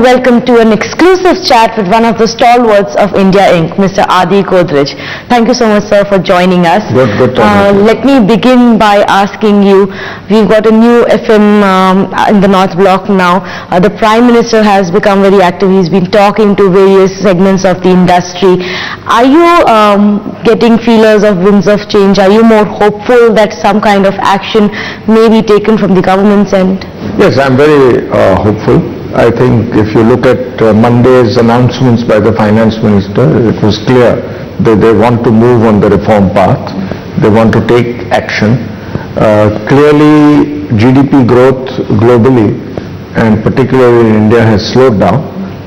and welcome to an exclusive chat with one of the stalwarts of India Inc., Mr. Adi Godrej. Thank you so much, sir, for joining us. Good. Let me begin by asking you, we've got a new FM in the North Block now. The Prime Minister has become very active. He's been talking to various segments of the industry. Are you getting feelers of winds of change? Are you more hopeful that some kind of action may be taken from the government's end? Yes, I'm very hopeful. I think if you look at Monday's announcements by the Finance Minister, it was clear that they want to move on the reform path. They want to take action. Clearly, GDP growth globally and particularly in India has slowed down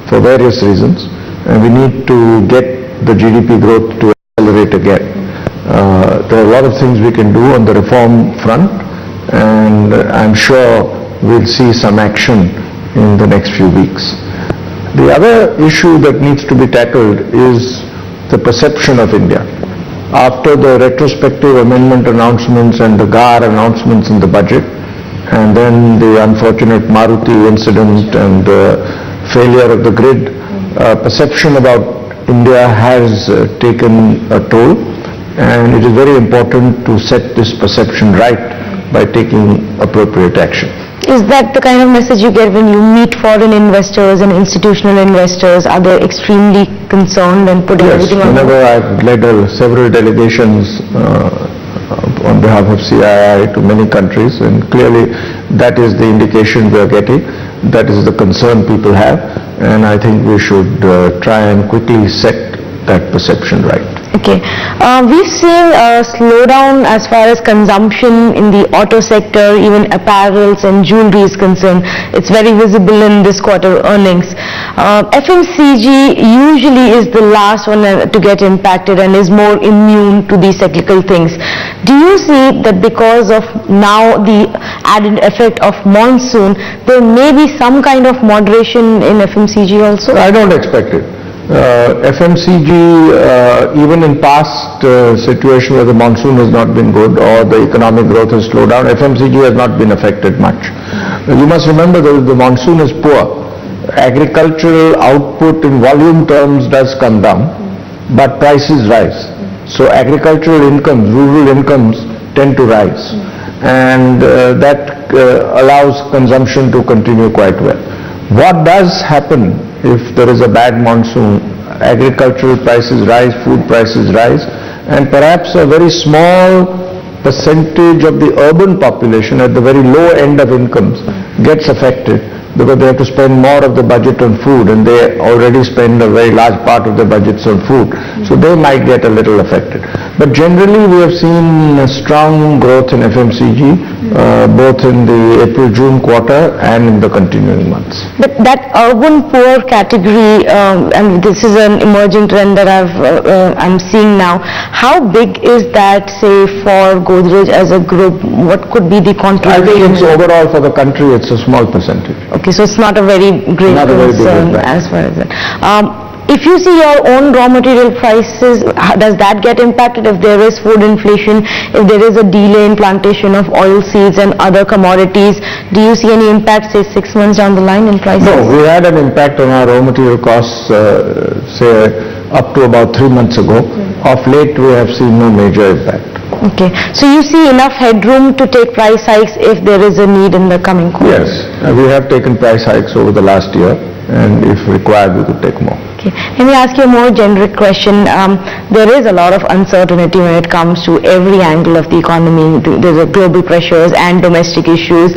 for various reasons, and we need to get the GDP growth to accelerate again. There are a lot of things we can do on the reform front, and I'm sure we'll see some action in the next few weeks. The other issue that needs to be tackled is the perception of India. After the retrospective amendment announcements and the GAR announcements in the budget, and then the unfortunate Maruti incident and the failure of the grid, perception about India has taken a toll, and it is very important to set this perception right by taking appropriate action. Is that the kind of message you get when you meet foreign investors and institutional investors? Are they extremely concerned and putting everything on hold? Whenever I've led several delegations on behalf of CII to many countries, and clearly that is the indication we are getting, that is the concern people have, and I think we should try and quickly set that perception right. Okay. We've seen a slowdown as far as consumption in the auto sector, even apparels and jewelry is concerned. It's very visible in this quarter earnings. FMCG usually is the last one to get impacted and is more immune to these cyclical things. Do you see that because of now the added effect of monsoon, there may be some kind of moderation in FMCG also? I don't expect it. FMCG, even in past situation where the monsoon has not been good or the economic growth has slowed down, FMCG has not been affected much. You must remember that the monsoon is poor. Agricultural output in volume terms does come down, but prices rise. So agricultural incomes, rural incomes tend to rise, and that allows consumption to continue quite well. What does happen if there is a bad monsoon? Agricultural prices rise, food prices rise, and perhaps a very small percentage of the urban population at the very low end of incomes gets affected because they have to spend more of the budget on food, and they already spend a very large part of their budgets on food. So they might get a little affected. But generally we have seen a strong growth in FMCG, both in the April-June quarter and in the continuing months. But that urban poor category, and this is an emerging trend that I'm seeing now. How big is that, say, for Godrej as a group? What could be the contribution? I think it's overall for the country, it's a small percentage. Okay, so it's not a very great concern as far as that. If you see your own raw material prices, does that get impacted if there is food inflation, if there is a delay in plantation of oil seeds and other commodities? Do you see any impact, say, 6 months down the line in prices? No, we had an impact on our raw material costs, say, up to about 3 months ago. Of late, we have seen no major impact. Okay, so you see enough headroom to take price hikes if there is a need in the coming quarters? Yes, we have taken price hikes over the last year, and if required, we could take more. Okay. Let me ask you a more generic question. There is a lot of uncertainty when it comes to every angle of the economy. There's a global pressures and domestic issues.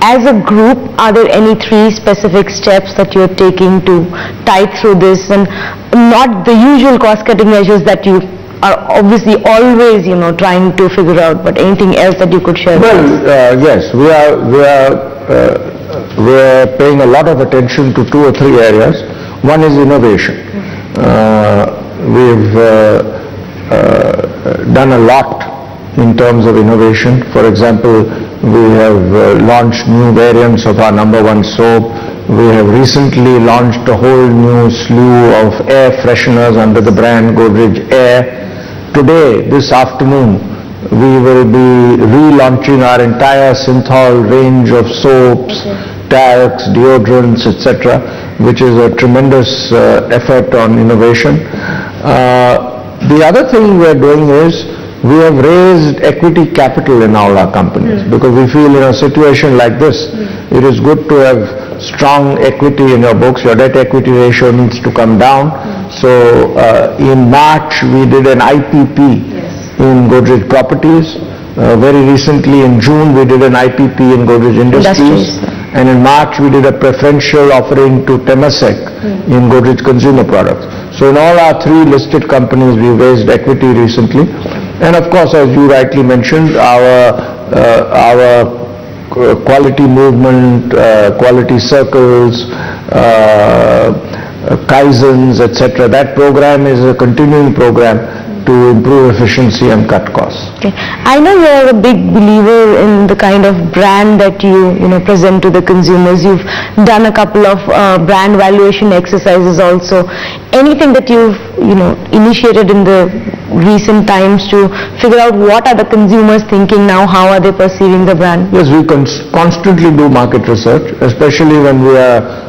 As a group, are there any 3 specific steps that you're taking to tide through this, and not the usual cost-cutting measures that you are obviously always, trying to figure out, but anything else that you could share? Well, yes, we are paying a lot of attention to 2 or 3 areas. One is innovation. We've done a lot in terms of innovation. For example, we have launched new variants of our #1 soap. We have recently launched a whole new slew of air fresheners under the brand Godrej Air. Today, this afternoon, we will be relaunching our entire Synthol range of soaps, talcs, deodorants, etc., which is a tremendous effort on innovation. The other thing we are doing is we have raised equity capital in all our companies because we feel in a situation like this, it is good to have strong equity in your books. Your debt equity ratio needs to come down. So in March we did an IPP in Godrej Properties. Very recently in June we did an IPP in Godrej Industries. And in March we did a preferential offering to Temasek in Godrej Consumer Products. So in all our three listed companies we raised equity recently. And of course, as you rightly mentioned, our quality movement, quality circles, Kaizens, etc. That program is a continuing program to improve efficiency and cut costs. Okay. I know you are a big believer in the kind of brand that you present to the consumers. You've done a couple of brand valuation exercises also. Anything that you've initiated in the recent times to figure out what are the consumers thinking now, how are they perceiving the brand? Yes, we constantly do market research, especially when we are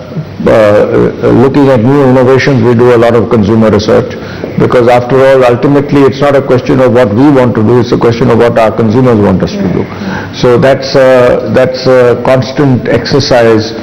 looking at new innovations. We do a lot of consumer research because after all, ultimately it's not a question of what we want to do, it's a question of what our consumers want us to do. So that's a constant exercise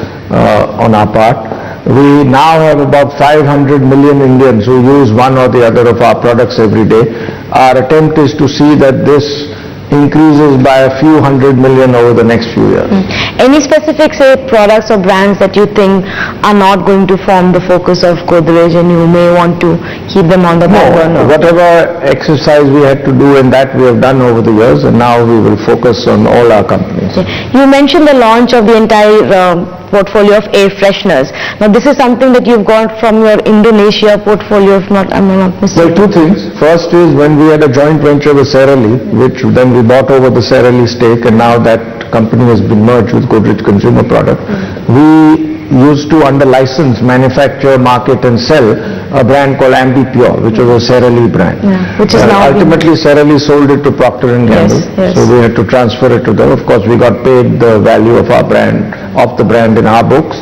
on our part. We now have about 500 million Indians who use one or the other of our products every day. Our attempt is to see that this increases by a few hundred million over the next few years. Any specific, say, products or brands that you think are not going to form the focus of Godrej and you may want to keep them on the back burner? Whatever exercise we had to do in that we have done over the years, and now we will focus on all our companies. Okay. You mentioned the launch of the entire portfolio of air fresheners. Now this is something that you've got from your Indonesia portfolio, if I'm not mistaken. Well, two things. First is when we had a joint venture with Sara Lee, which then we bought over the Sara Lee stake, and now that company has been merged with Godrej Consumer Product. We used to under license manufacture, market and sell a brand called Ambipure, which was a Sara Lee brand. Which is now ultimately Sara Lee sold it to Procter & Gamble, so we had to transfer it to them. Of course, we got paid the value of our brand, of the brand in our books.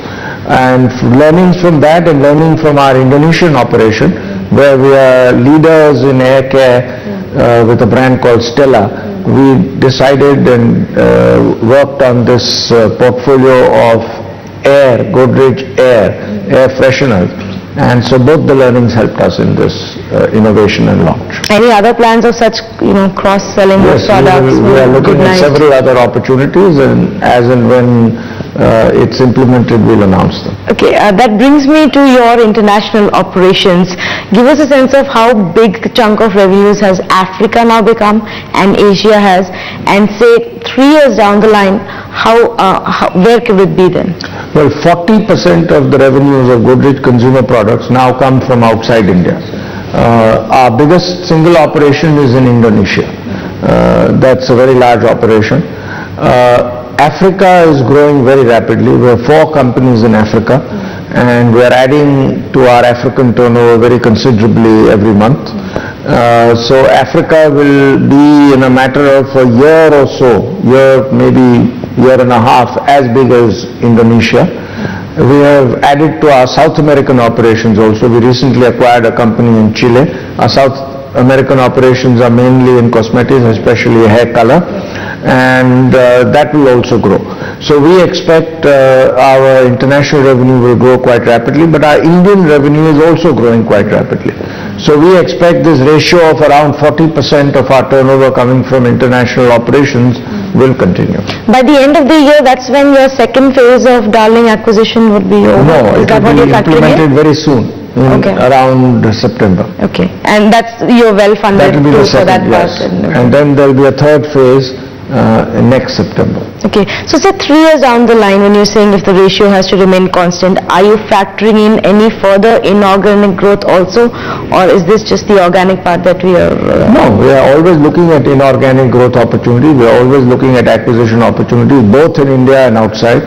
And learnings from that and learning from our Indonesian operation, where we are leaders in air care with a brand called Stella, we decided and worked on this portfolio of Godrej air fresheners. And so both the learnings helped us in this innovation and launch. Any other plans of such, cross-selling of products? We are looking at several other opportunities, and as and when it's implemented, we'll announce them. Okay, that brings me to your international operations. Give us a sense of how big a chunk of revenues has Africa now become and Asia has, and say 3 years down the line, where could it be then? Well, 40% of the revenues of Godrej Consumer Products now come from outside India. Our biggest single operation is in Indonesia. That's a very large operation. Africa is growing very rapidly. We have 4 companies in Africa, and we are adding to our African turnover very considerably every month. So Africa will be, in a matter of a year or so, maybe year and a half, as big as Indonesia. We have added to our South American operations also. We recently acquired a company in Chile. Our South American operations are mainly in cosmetics, especially hair color, and that will also grow. So we expect our international revenue will grow quite rapidly, but our Indian revenue is also growing quite rapidly. So we expect this ratio of around 40% of our turnover coming from international operations will continue. By the end of the year, that's when your second phase of Darling acquisition would be over? No, it will be implemented very soon, around September. Okay, and that's, you're well funded that will be the second, for that yes. part? And then there will be a third phase next September. Okay, so say 3 years down the line, when you're saying if the ratio has to remain constant, are you factoring in any further inorganic growth also, or is this just the organic part that we are... No, we are always looking at inorganic growth opportunities. We are always looking at acquisition opportunities, both in India and outside.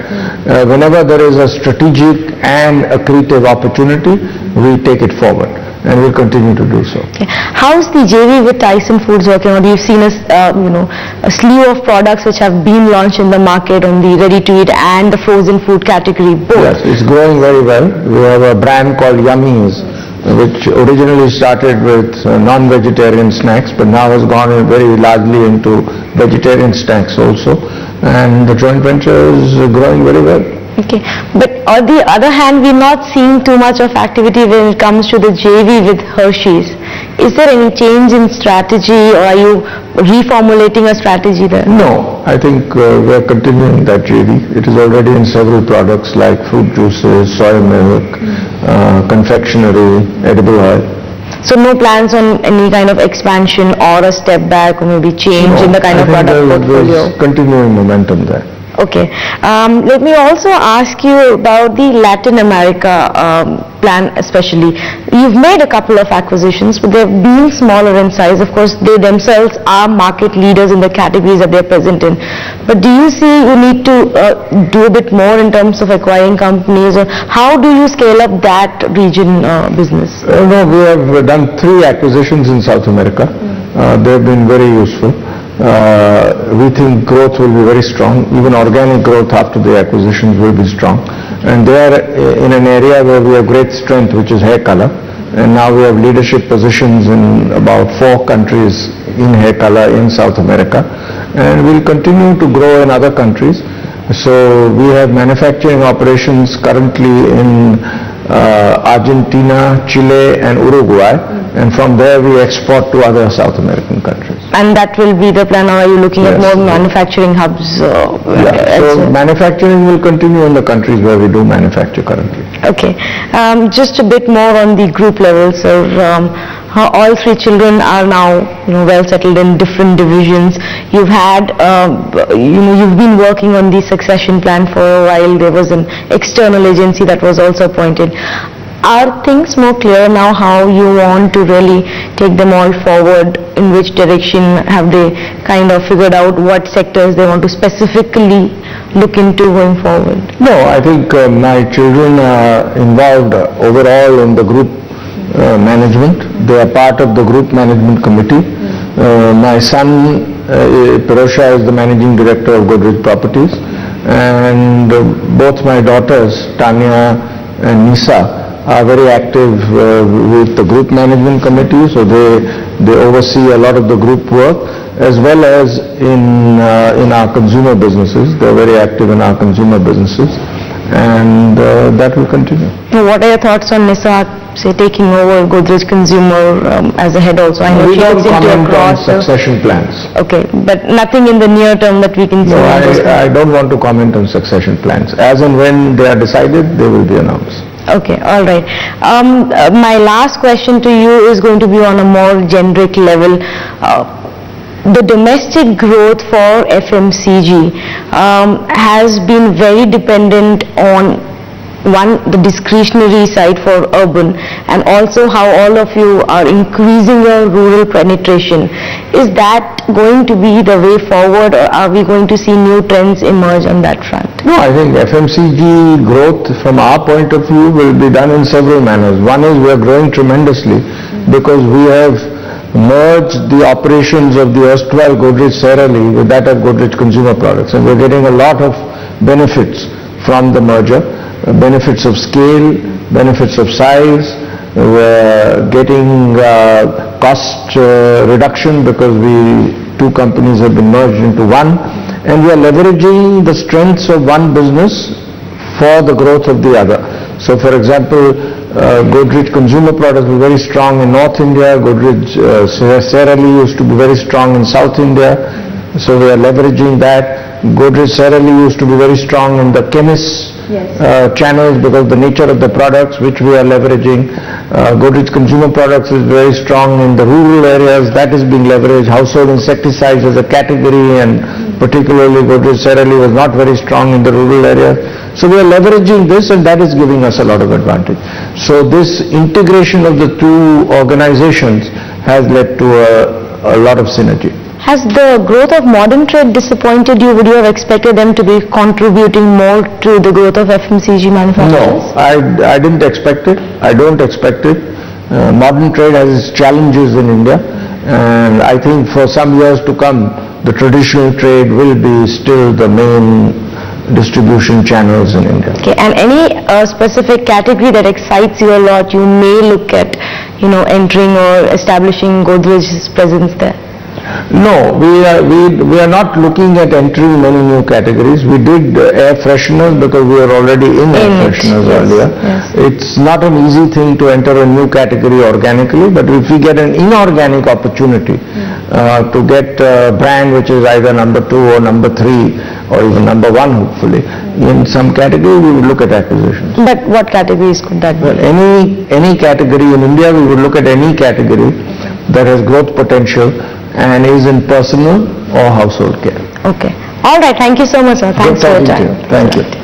Whenever there is a strategic and accretive opportunity, we take it forward. and we'll continue to do so. Okay. How's the JV with Tyson Foods working out? You've seen a slew of products which have been launched in the market on the ready-to-eat and the frozen food category both. Yes, it's growing very well. We have a brand called Yummies, which originally started with non-vegetarian snacks, but now has gone very largely into vegetarian snacks also, and the joint venture is growing very well. Okay, but on the other hand, we're not seeing too much of activity when it comes to the JV with Hershey's. Is there any change in strategy, or are you reformulating a strategy there? No, I think we are continuing that JV. It is already in several products like fruit juices, soy milk, confectionery, edible oil. So no plans on any kind of expansion or a step back or maybe change in the kind of product portfolio? There's continuing momentum there. Okay. Let me also ask you about the Latin America plan especially. You've made a couple of acquisitions, but they've been smaller in size. Of course, they themselves are market leaders in the categories that they're present in. But do you see you need to do a bit more in terms of acquiring companies, or how do you scale up that region business? No, we have done 3 acquisitions in South America. They've been very useful. We think growth will be very strong. Even organic growth after the acquisitions will be strong. And they are in an area where we have great strength, which is hair color. And now we have leadership positions in about 4 countries in hair color in South America. And we'll continue to grow in other countries. So we have manufacturing operations currently in Argentina, Chile and Uruguay, and from there we export to other South American countries. And that will be the plan, or are you looking at more manufacturing hubs? So manufacturing will continue in the countries where we do manufacture currently. Okay. Just a bit more on the group level. So all 3 children are now well settled in different divisions. You've had you've been working on the succession plan for a while. There was an external agency that was also appointed. Are things more clear now how you want to really take them all forward? In which direction have they kind of figured out what sectors they want to specifically look into going forward? No, I think my children are involved overall in the group management. They are part of the group management committee. My son Pirosha is the managing director of Godrej Properties, and both my daughters Tanya and Nisa are very active with the group management committee, so they oversee a lot of the group work, as well as in our consumer businesses. They're very active in our consumer businesses, and that will continue. What are your thoughts on Nisa, say, taking over Godrej Consumer as a head also? I know We she don't gets into comment on across, succession plans. Okay, but nothing in the near term that we can see. No, on this one? I don't want to comment on succession plans. As and when they are decided, they will be announced. Okay, all right. My last question to you is going to be on a more generic level. The domestic growth for FMCG has been very dependent on the discretionary side for urban, and also how all of you are increasing your rural penetration. Is that going to be the way forward, or are we going to see new trends emerge on that front? No, I think FMCG growth from our point of view will be done in several manners. One is we are growing tremendously because we have merged the operations of the erstwhile Godrej Sara Lee with that of Godrej Consumer Products, and we're getting a lot of benefits from the merger. Benefits of scale, benefits of size. We're getting cost reduction because 2 companies have been merged into one, and we are leveraging the strengths of one business for the growth of the other. So for example, Godrej Consumer Products was very strong in North India. Godrej Sara Lee used to be very strong in South India, so we are leveraging that. Godrej Sara Lee used to be very strong in the chemists channels because of the nature of the products, which we are leveraging. Godrej Consumer Products is very strong in the rural areas. That is being leveraged. Household insecticides as a category, and particularly Godrej Sara Lee was not very strong in the rural areas. So we are leveraging this, and that is giving us a lot of advantage. So this integration of the 2 organizations has led to a lot of synergy. Has the growth of modern trade disappointed you? Would you have expected them to be contributing more to the growth of FMCG manufacturers? No, I didn't expect it. I don't expect it. Modern trade has its challenges in India, and I think for some years to come, the traditional trade will be still the main distribution channels in India. Okay, and any specific category that excites you a lot, you may look at, entering or establishing Godrej's presence there? No, we are not looking at entering many new categories. We did air fresheners because we were already in air fresheners earlier. Yes. It's not an easy thing to enter a new category organically, but if we get an inorganic opportunity to get a brand which is either number 2 or number 3 or even number 1 hopefully, in some category we would look at acquisitions. But what categories could that be? Well, any category in India, we would look at any category that has growth potential and is in personal or household care. Okay. All right. Thank you so much, sir. Thanks for your Good talking to time. you. Thank you.